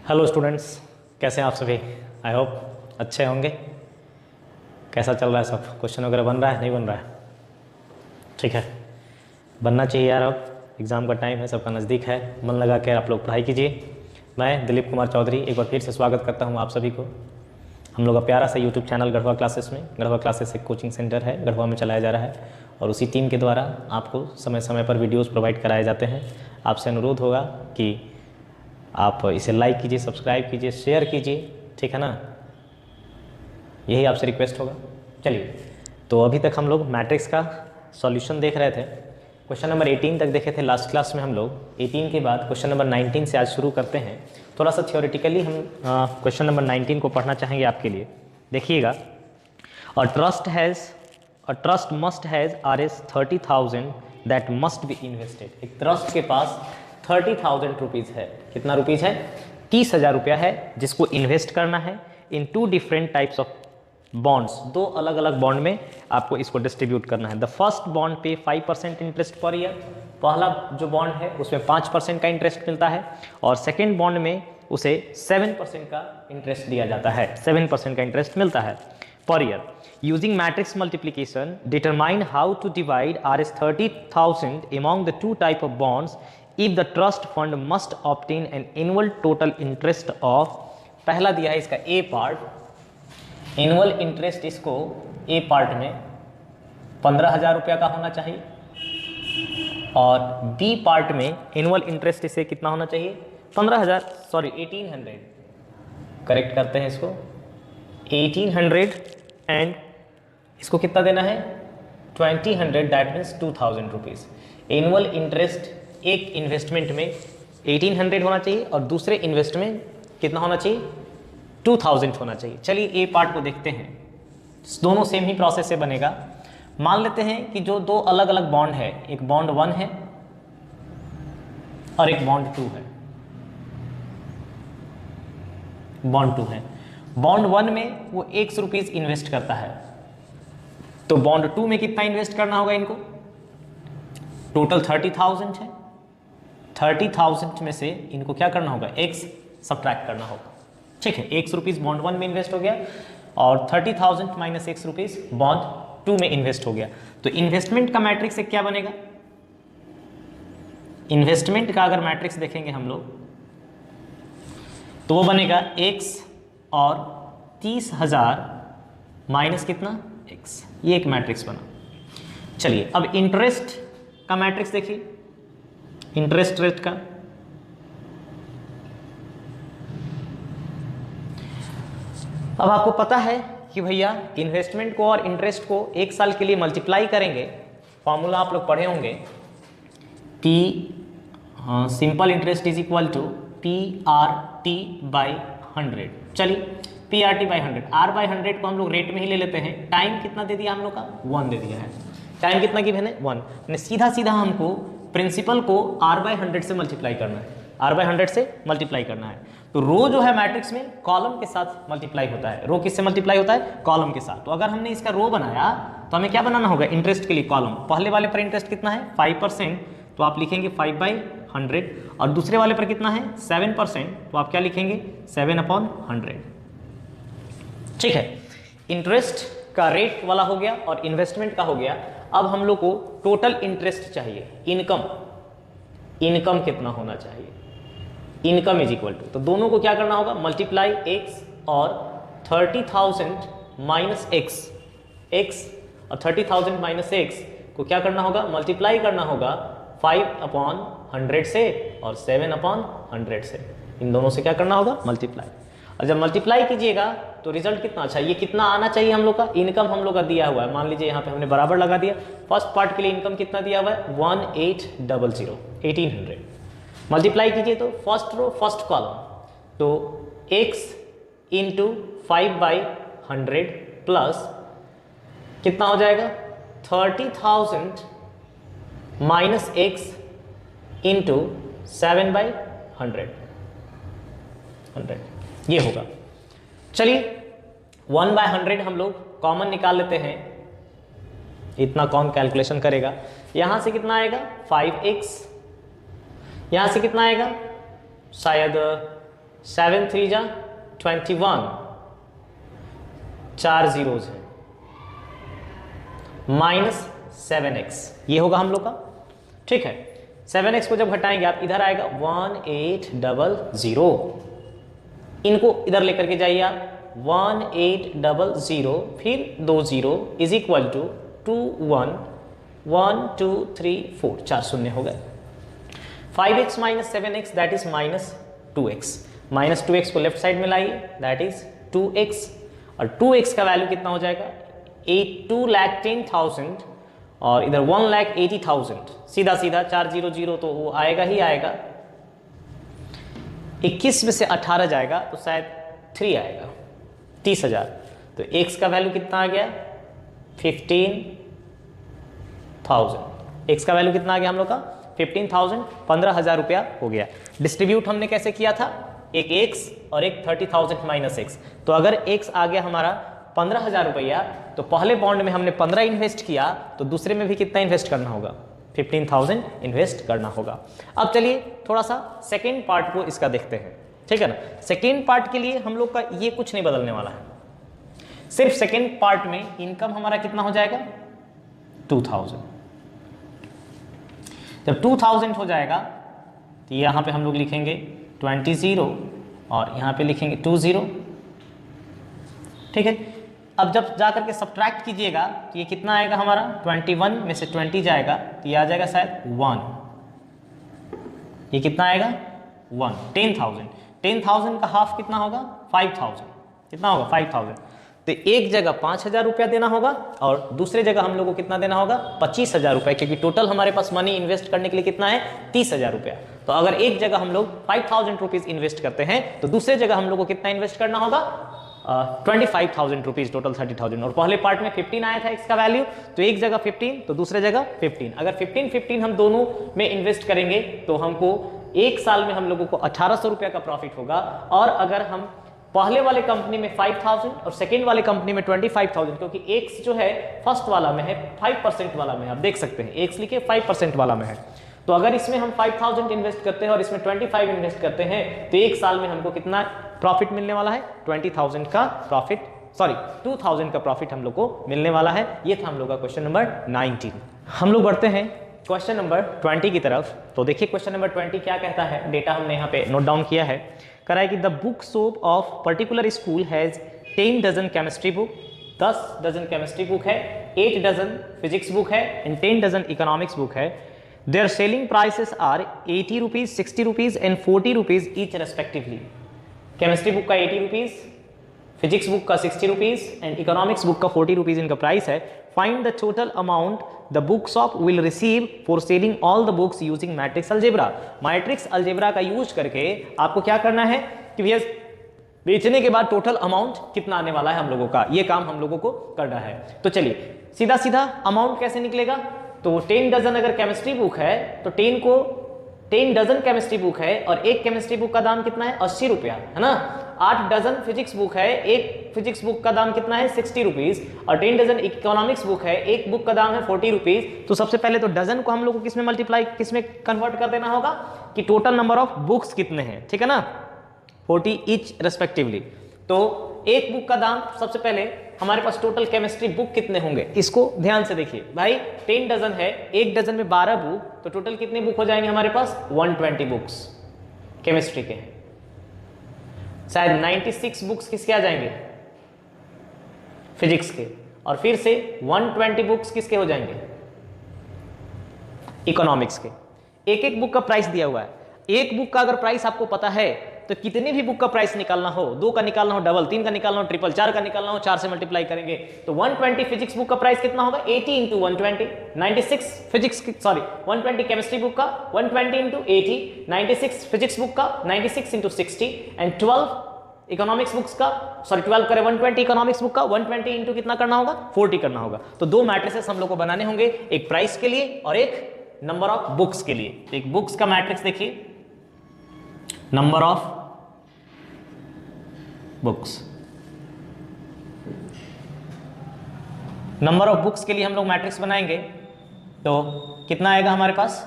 Hello students, कैसे हैं आप सभी। आई होप अच्छे होंगे। कैसा चल रहा है सब? क्वेश्चन वगैरह बन रहा है, नहीं बन रहा है? ठीक है, बनना चाहिए यार। अब एग्ज़ाम का टाइम है, सबका नज़दीक है। मन लगा के आप लोग पढ़ाई कीजिए। मैं दिलीप कुमार चौधरी एक बार फिर से स्वागत करता हूँ आप सभी को हम लोग का प्यारा सा यूट्यूब चैनल गढ़वा क्लासेस में। गढ़वा क्लासेस एक कोचिंग सेंटर है, गढ़वा में चलाया जा रहा है और उसी टीम के द्वारा आपको समय समय पर वीडियोज़ प्रोवाइड कराए जाते हैं। आपसे अनुरोध होगा कि आप इसे लाइक कीजिए, सब्सक्राइब कीजिए, शेयर कीजिए, ठीक है ना। यही आपसे रिक्वेस्ट होगा। चलिए, तो अभी तक हम लोग मैट्रिक्स का सॉल्यूशन देख रहे थे। क्वेश्चन नंबर 18 तक देखे थे लास्ट क्लास में हम लोग। 18 के बाद क्वेश्चन नंबर 19 से आज शुरू करते हैं। थोड़ा सा थियोरेटिकली हम क्वेश्चन नंबर 19 को पढ़ना चाहेंगे आपके लिए। देखिएगा, a trust must has Rs 30,000 that must be invested. एक ट्रस्ट के पास 30,000 रुपीज़ है। कितना रुपीज़ है? 30,000 रुपया है, जिसको इन्वेस्ट करना है इन 2 डिफरेंट टाइप्स ऑफ बॉन्ड्स। 2 अलग अलग बॉन्ड में आपको इसको डिस्ट्रीब्यूट करना है। द फर्स्ट बॉन्ड पे 5% इंटरेस्ट पर ईयर। पहला जो बॉन्ड है उसमें 5% का इंटरेस्ट मिलता है और सेकेंड बॉन्ड में उसे 7% का इंटरेस्ट दिया जाता है। 7% का इंटरेस्ट मिलता है per year. Using matrix multiplication determine how to divide Rs 30,000 among the 2 type of bonds if the trust fund must obtain an annual total interest of। पहला दिया है इसका ए पार्ट, एनुअल इंटरेस्ट इसको ए पार्ट में 15,000 रुपया का होना चाहिए और बी पार्ट में एनुअल इंटरेस्ट इसे कितना होना चाहिए? 1800, करेक्ट करते हैं इसको 1800 एंड इसको कितना देना है? 2000, that means 2,000 rupees. Annual interest एक इन्वेस्टमेंट में 1800 होना चाहिए और दूसरे इन्वेस्ट में कितना होना चाहिए? 2000 होना चाहिए। चलिए ए पार्ट को देखते हैं। दोनों सेम ही प्रोसेस से बनेगा। मान लेते हैं कि जो 2 अलग अलग बॉन्ड है, एक बॉन्ड 1 है और एक बॉन्ड 2 है। बॉन्ड 2 है, बॉन्ड 1 में वो 100 रुपीज़ इन्वेस्ट करता है, तो बॉन्ड 2 में कितना इन्वेस्ट करना होगा इनको? टोटल 30,000 है। 30,000 में से इनको क्या करना होगा? x सब्ट्रैक्ट करना होगा। ठीक है, 100 रुपीज़ बॉन्ड 1 में इन्वेस्ट हो गया और 30,000 माइनस 100 रुपीज़ बॉन्ड 2 में इन्वेस्ट हो गया। तो इन्वेस्टमेंट का मैट्रिक्स एक क्या बनेगा? इन्वेस्टमेंट का अगर मैट्रिक्स देखेंगे हम लोग तो वो बनेगा x और 30,000 माइनस कितना? x। ये एक मैट्रिक्स बना। चलिए, अब इंटरेस्ट का मैट्रिक्स देखिए, इंटरेस्ट रेट का। अब आपको पता है कि भैया इन्वेस्टमेंट को और इंटरेस्ट को 1 साल के लिए मल्टीप्लाई करेंगे। फॉर्मूला आप लोग पढ़े होंगे, P simple interest is equal to PRT by 100। चलिए, PRT बाई 100, R/100 को हम लोग रेट में ही ले लेते हैं। टाइम कितना दे दिया हम लोग का? 1 दे दिया है। टाइम कितना गिवन है? 1। सीधा सीधा हमको प्रिंसिपल को R/100 से मल्टीप्लाई करना है। R/100 से मल्टीप्लाई करना है। तो रो जो है मैट्रिक्स में कॉलम के साथ मल्टीप्लाई होता है। रो किससे मल्टीप्लाई होता है? कॉलम के साथ। तो अगर हमने इसका रो बनाया तो हमें क्या बनाना होगा? इंटरेस्ट के लिए कॉलम। पहले वाले पर इंटरेस्ट कितना है? 5%, तो आप लिखेंगे 5/100 और दूसरे वाले पर कितना है? 7%, तो आप क्या लिखेंगे? 7/100। ठीक है, इंटरेस्ट का रेट वाला हो गया और इन्वेस्टमेंट का हो गया। अब हम लोग को टोटल इंटरेस्ट चाहिए, इनकम कितना होना चाहिए? इनकम इज इक्वल टू, तो दोनों को क्या करना होगा? मल्टीप्लाई x और 30,000 माइनस x और 30,000 माइनस x को क्या करना होगा? मल्टीप्लाई करना होगा 5/100 से और 7/100 से। इन दोनों से क्या करना होगा? मल्टीप्लाई। और जब मल्टीप्लाई कीजिएगा तो रिजल्ट कितना अच्छा, ये कितना आना चाहिए हम लोग का? इनकम हम लोग का दिया हुआ है, मान लीजिए यहाँ पे हमने बराबर लगा दिया। फर्स्ट पार्ट के लिए इनकम कितना दिया हुआ है? 1800, 1800। मल्टीप्लाई कीजिए तो फर्स्ट रो फर्स्ट कॉलम, तो x इंटू 5/100 प्लस कितना हो जाएगा? 30,000 माइनस x इंटू 7/100, ये होगा। चलिए, 1/100 हम लोग कॉमन निकाल लेते हैं। इतना कौन कैलकुलेशन करेगा? यहाँ से कितना आएगा? 5x, यहाँ से कितना आएगा? शायद 7 3 जा 21, 4 जीरोज है, -7x, ये होगा हम लोग का। ठीक है, 7x को जब घटाएंगे आप, इधर आएगा 1800, इनको इधर लेकर के जाइए आप, 1800 फिर 20 इज इक्वल टू 21 1 2 3 4, 4 शून्य हो गए। 5x minus 7x that is -2x, -2x को लेफ्ट साइड में लाइए, दैट इज 2x, और 2x का वैल्यू कितना हो जाएगा 2,10,000 और इधर 1,80,000, सीधा सीधा 400 तो वो आएगा ही आएगा। 21 में से 18 जाएगा तो शायद 3 आएगा, 30,000। तो x का वैल्यू कितना आ गया 15,000, x का वैल्यू कितना आ गया हम लोग का 15,000, 15,000 रुपया हो गया। डिस्ट्रीब्यूट हमने कैसे किया था, एक x और एक 30,000 माइनस x। तो अगर x आ गया हमारा 15,000 रुपया, तो पहले बॉन्ड में हमने 15 इन्वेस्ट किया, तो दूसरे में भी कितना इन्वेस्ट करना होगा 15,000 इन्वेस्ट करना होगा। अब चलिए थोड़ा सा सेकेंड पार्ट को इसका देखते हैं, ठीक है ना। सेकेंड पार्ट के लिए हम लोग का ये कुछ नहीं बदलने वाला है, सिर्फ सेकेंड पार्ट में इनकम हमारा कितना हो जाएगा 2,000। जब 2,000 हो जाएगा तो यहाँ पे हम लोग लिखेंगे 20 और यहाँ पे लिखेंगे 20, ठीक है। अब जब जा करके सब्ट्रैक्ट कीजिएगा तो ये कितना आएगा हमारा 21 में से 20 जाएगा तो ये आ जाएगा शायद 1, ये कितना आएगा 1, 10,000। 10,000 का हाफ कितना होगा 5,000, कितना होगा 5,000। तो एक जगह 5,000 रुपया देना होगा और दूसरे जगह हम लोग को कितना देना होगा 25,000 रुपया, क्योंकि टोटल हमारे पास मनी इन्वेस्ट करने के लिए कितना है 30,000 रुपया। तो अगर एक जगह हम लोग 5,000 रुपीज इन्वेस्ट करते हैं तो दूसरे जगह हम लोग को कितना इन्वेस्ट करना होगा 25,000 रुपीज, टोटल 30,000। और पहले पार्ट में 15 आया था x का वैल्यू, तो एक जगह 15 तो दूसरे जगह 15। अगर 15 हम दोनों में इन्वेस्ट करेंगे तो हमको एक साल में हम लोगों को 1,800 रुपया का प्रॉफिट होगा। और अगर हम पहले वाले कंपनी में 5,000 और सेकेंड वाले कंपनी में 25,000, क्योंकि x जो है फर्स्ट वाला में है 5% वाला में, आप देख सकते हैं x लिखे 5% वाला में है। तो अगर इसमें हम 5,000 इन्वेस्ट करते हैं और इसमें 25 इन्वेस्ट करते हैं तो एक साल में हमको कितना प्रॉफिट मिलने वाला है 20,000 का प्रॉफिट, सॉरी 2,000 का प्रॉफिट हम लोग को मिलने वाला है। ये था हम लोग का क्वेश्चन नंबर 19। हम लोग बढ़ते हैं क्वेश्चन नंबर 20 की तरफ। तो देखिए क्वेश्चन नंबर 20 क्या कहता है, डेटा हमने यहाँ पे नोट डाउन किया है। कह रहा है कि the book shop of particular school has 10 dozen chemistry book, 10 dozen chemistry book है, 8 डजन फिजिक्स बुक है एंड 10 डजन इकोनॉमिक्स बुक है। Their selling prices are 80 rupees, 60 rupees and 40 rupees each respectively. Chemistry book का 80 rupees, physics book का 60 rupees and economics book का 40 rupees इनका price है। Find the total amount the book shop will receive for selling all the books using matrix algebra. Matrix algebra का use करके आपको क्या करना है कि भैया बेचने के बाद टोटल अमाउंट कितना आने वाला है हम लोगों का, ये काम हम लोगों को करना है। तो चलिए सीधा सीधा अमाउंट कैसे निकलेगा, तो 10 डजन अगर केमिस्ट्री बुक है तो 10 डजन केमिस्ट्री बुक है और एक केमिस्ट्री बुक का दाम कितना है 80 रुपया, है ना। 8 डजन फिजिक्स बुक है, एक फिजिक्स बुक का दाम कितना है 60 रुपीज और 10 डजन इकोनॉमिक्स बुक है, एक बुक का दाम है 40 रुपीज। तो सबसे पहले तो डजन को हम लोग को किसमें मल्टीप्लाई, किसमें कन्वर्ट कर देना होगा कि टोटल नंबर ऑफ बुक्स कितने हैं, ठीक है ना, 40 ईच रेस्पेक्टिवली। तो एक बुक का दाम, सबसे पहले हमारे पास टोटल केमिस्ट्री बुक कितने होंगे इसको ध्यान से देखिए भाई। 10 डजन है, एक डजन में 12 बुक, तो टोटल कितने बुक हो जाएंगे हमारे पास 120 बुक्स केमिस्ट्री के हैं। शायद 96 बुक्स किसके आ जाएंगे फिजिक्स के, और फिर से 120 बुक्स किसके हो जाएंगे इकोनॉमिक्स के। एक एक बुक का प्राइस दिया हुआ है, एक बुक का अगर प्राइस आपको पता है तो कितने भी बुक का प्राइस निकालना हो, 2 का निकालना हो डबल, 3 का निकालना हो ट्रिपल, 4 का निकालना हो 4 से मल्टीप्लाई करेंगे तो 120 फिजिक्स बुक का प्राइस कितना होगा 80 into 120। 96 physics, sorry 120 chemistry book का 120 इंटू 80, 96 फिजिक्स बुक का 96 इंटू 60 एंड 12 इकोनॉमिक्स बुक्स का, सॉरी 12 करें 120 इकोनॉमिक्स बुक का 120 इंटू कितना करना होगा 40 करना होगा। तो 2 मैट्रिसेस हम लोग को बनाने होंगे, एक प्राइस के लिए और एक नंबर ऑफ बुक्स के लिए। एक बुक्स का मैट्रिक्स देखिए, number of books, number of books के लिए हम लोग मैट्रिक्स बनाएंगे तो कितना आएगा हमारे पास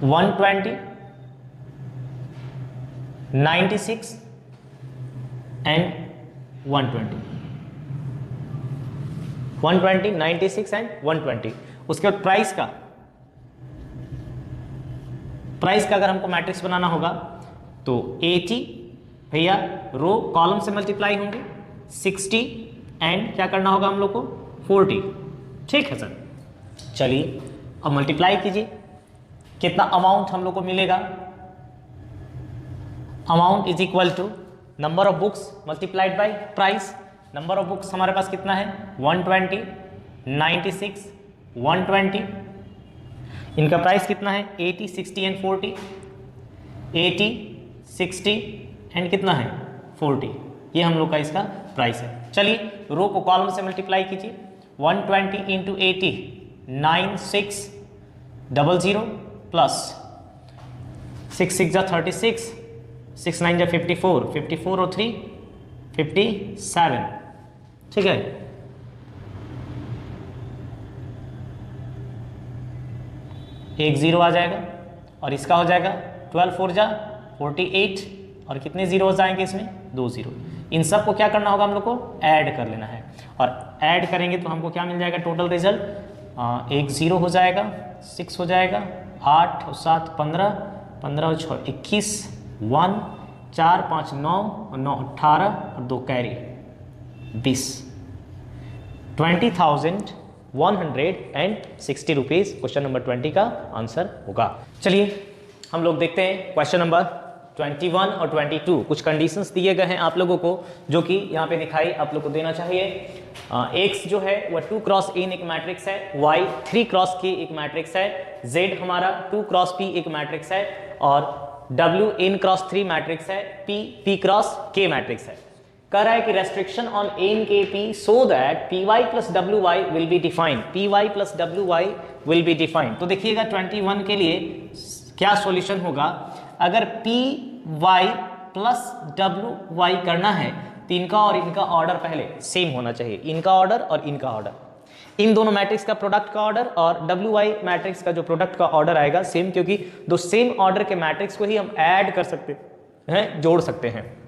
120 96 एंड 120, 120, 96 एंड 120। उसके बाद प्राइस का अगर हमको मैट्रिक्स बनाना होगा तो 80 भैया रो कॉलम से मल्टीप्लाई होंगे, 60 एंड क्या करना होगा हम लोग को 40। ठीक है सर, चलिए अब मल्टीप्लाई कीजिए, कितना अमाउंट हम लोग को मिलेगा। Amount is equal to number of books multiplied by price. Number of books हमारे पास कितना है 120, 96, 120। इनका प्राइस कितना है 80, 60 एंड 40। 80, 60 एंड कितना है 40, ये हम लोग का इसका प्राइस है। चलिए रो को कॉलम से मल्टीप्लाई कीजिए, 120 इंटू 80, 9600 प्लस 6 6 जा 36, 6 9 जा 54, 54 और 3 57। ठीक है, एक जीरो आ जाएगा और इसका हो जाएगा 12 4 जा 48 और कितने जीरो हो जाएंगे इसमें 2 जीरो। इन सब को क्या करना होगा हम लोग को ऐड कर लेना है और ऐड करेंगे तो हमको क्या मिल जाएगा टोटल रिजल्ट, एक जीरो हो जाएगा, 6 हो जाएगा, 8 और 7 15, 15 और 6 21, 1 4 5 9 और 9 18 और 2 कैरी 20, 20,160 रुपीज़ क्वेश्चन नंबर 20 का आंसर होगा। चलिए हम लोग देखते हैं क्वेश्चन नंबर 21 और 22। कुछ कंडीशंस दिए गए हैं आप लोगों को जो कि यहाँ पे दिखाई आप लोग को देना चाहिए। x जो है वह 2 क्रॉस n एक मैट्रिक्स है, y 3 क्रॉस k एक मैट्रिक्स है, z हमारा 2 क्रॉस p एक मैट्रिक्स है और w n क्रॉस 3 मैट्रिक्स है, p p cross k matrix है। कह रहा है कि restriction on n k p so that py plus wy will be defined, py plus wy will be defined. तो देखिएगा 21 के लिए क्या सॉल्यूशन होगा। अगर py प्लस wy करना है तो इनका और इनका ऑर्डर पहले सेम होना चाहिए, इनका ऑर्डर और इनका ऑर्डर, इन दोनों मैट्रिक्स का प्रोडक्ट का ऑर्डर और wy मैट्रिक्स का जो प्रोडक्ट का ऑर्डर आएगा सेम, क्योंकि दो सेम ऑर्डर के मैट्रिक्स को ही हम ऐड कर सकते हैं, जोड़ सकते हैं।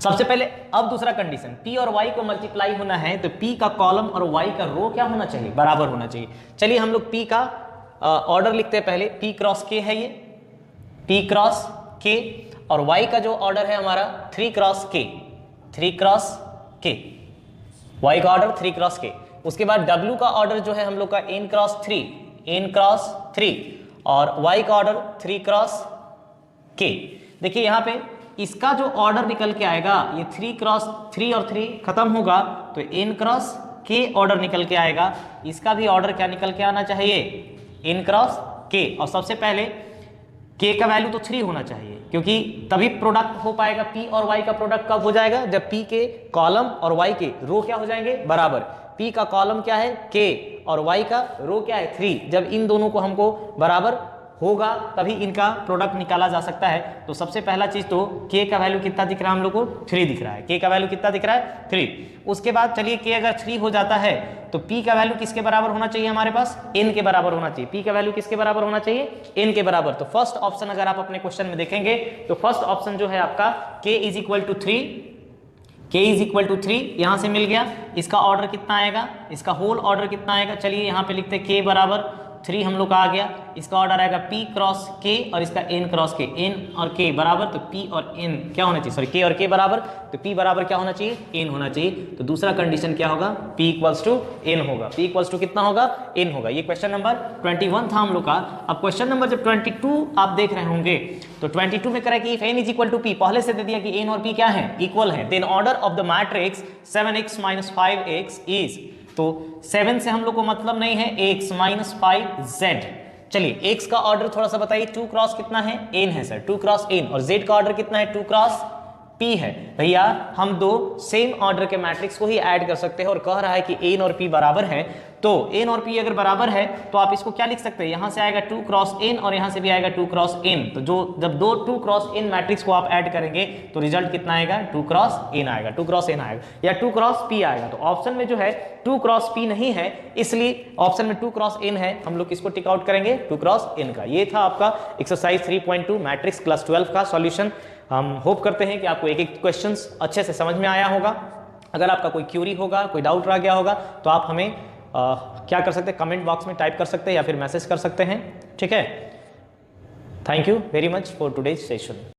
सबसे पहले अब दूसरा कंडीशन, p और y को मल्टीप्लाई होना है तो p का कॉलम और y का रो क्या होना चाहिए, बराबर होना चाहिए। चलिए हम लोग p का ऑर्डर लिखते हैं पहले, p क्रॉस k है ये, p क्रॉस k और y का जो ऑर्डर है हमारा 3 cross k, 3 cross k, y का ऑर्डर 3 क्रॉस k। उसके बाद w का ऑर्डर जो है हम लोग का n क्रॉस 3, n क्रॉस 3 और y का ऑर्डर 3 क्रॉस k। देखिए यहाँ पे इसका जो ऑर्डर निकल के आएगा ये 3 क्रॉस 3 और 3 खत्म होगा तो n क्रॉस k ऑर्डर निकल के आएगा। इसका भी ऑर्डर क्या निकल के आना चाहिए, n क्रॉस k। और सबसे पहले k का वैल्यू तो 3 होना चाहिए क्योंकि तभी प्रोडक्ट हो पाएगा, p और y का प्रोडक्ट कब हो जाएगा, जब p के कॉलम और y के रो क्या हो जाएंगे, बराबर। p का कॉलम क्या है k और y का रो क्या है 3, जब इन दोनों को हमको बराबर होगा तभी इनका प्रोडक्ट निकाला जा सकता है। तो सबसे पहला चीज तो k का वैल्यू कितना दिख रहा है हम लोग को, 3 दिख रहा है, k का वैल्यू कितना दिख रहा है 3। उसके बाद चलिए k अगर 3 हो जाता है तो p का वैल्यू किसके बराबर होना चाहिए, हमारे पास n के बराबर होना चाहिए। p का वैल्यू किसके बराबर होना चाहिए, n के बराबर। तो फर्स्ट ऑप्शन अगर आप अपने क्वेश्चन में देखेंगे तो फर्स्ट ऑप्शन जो है आपका k is equal to 3, k is equal to 3 यहां से मिल गया। इसका ऑर्डर कितना आएगा, इसका होल ऑर्डर कितना आएगा, चलिए यहाँ पे लिखते k बराबर 3 हम लोग का आ गया। इसका ऑर्डर आएगा p क्रॉस k और इसका n क्रॉस k, n और k बराबर तो p और n क्या होना चाहिए, सॉरी k और k बराबर तो p बराबर क्या होना चाहिए, n होना चाहिए। तो दूसरा कंडीशन क्या होगा, p इक्वल्स टू n होगा, p इक्वल्स टू कितना होगा, n होगा। ये क्वेश्चन नंबर 21 था हम लोग का। अब क्वेश्चन नंबर जब 22 आप देख रहे होंगे तो 22 में करें कि if n is equal to p, पहले से दे दिया कि n और p क्या है, इक्वल है, then order of the matrix 7x - 5x is, तो 7 से हम लोग को मतलब नहीं है, x - 5z। चलिए x का ऑर्डर थोड़ा सा बताइए, 2 क्रॉस कितना है, n है सर, 2 क्रॉस n। और z का ऑर्डर कितना है, 2 क्रॉस p है। भैया हम दो सेम ऑर्डर के मैट्रिक्स को ही ऐड कर सकते हैं और कह रहा है कि n और p बराबर है, तो n और p अगर बराबर है तो आप इसको क्या लिख सकते हैं, यहां से आएगा 2 क्रॉस n और यहां से भी आएगा 2 क्रॉस n। तो जब दो 2 क्रॉस n मैट्रिक्स को आप ऐड करेंगे तो रिजल्ट कितना आएगा, 2 क्रॉस n आएगा, 2 क्रॉस n आएगा या 2 क्रॉस p आएगा। तो ऑप्शन में जो है 2 क्रॉस p नहीं है, इसलिए ऑप्शन में 2 क्रॉस n है, हम लोग किसको टिक आउट करेंगे, 2 क्रॉस n का। ये था आपका एक्सरसाइज 3.2 मैट्रिक्स क्लास 12 का सॉल्यूशन। हम होप करते हैं कि आपको एक एक क्वेश्चंस अच्छे से समझ में आया होगा। अगर आपका कोई क्यूरी होगा, कोई डाउट रह गया होगा, तो आप हमें क्या कर सकते हैं, कमेंट बॉक्स में टाइप कर सकते हैं या फिर मैसेज कर सकते हैं। ठीक है, thank you very much for today's session.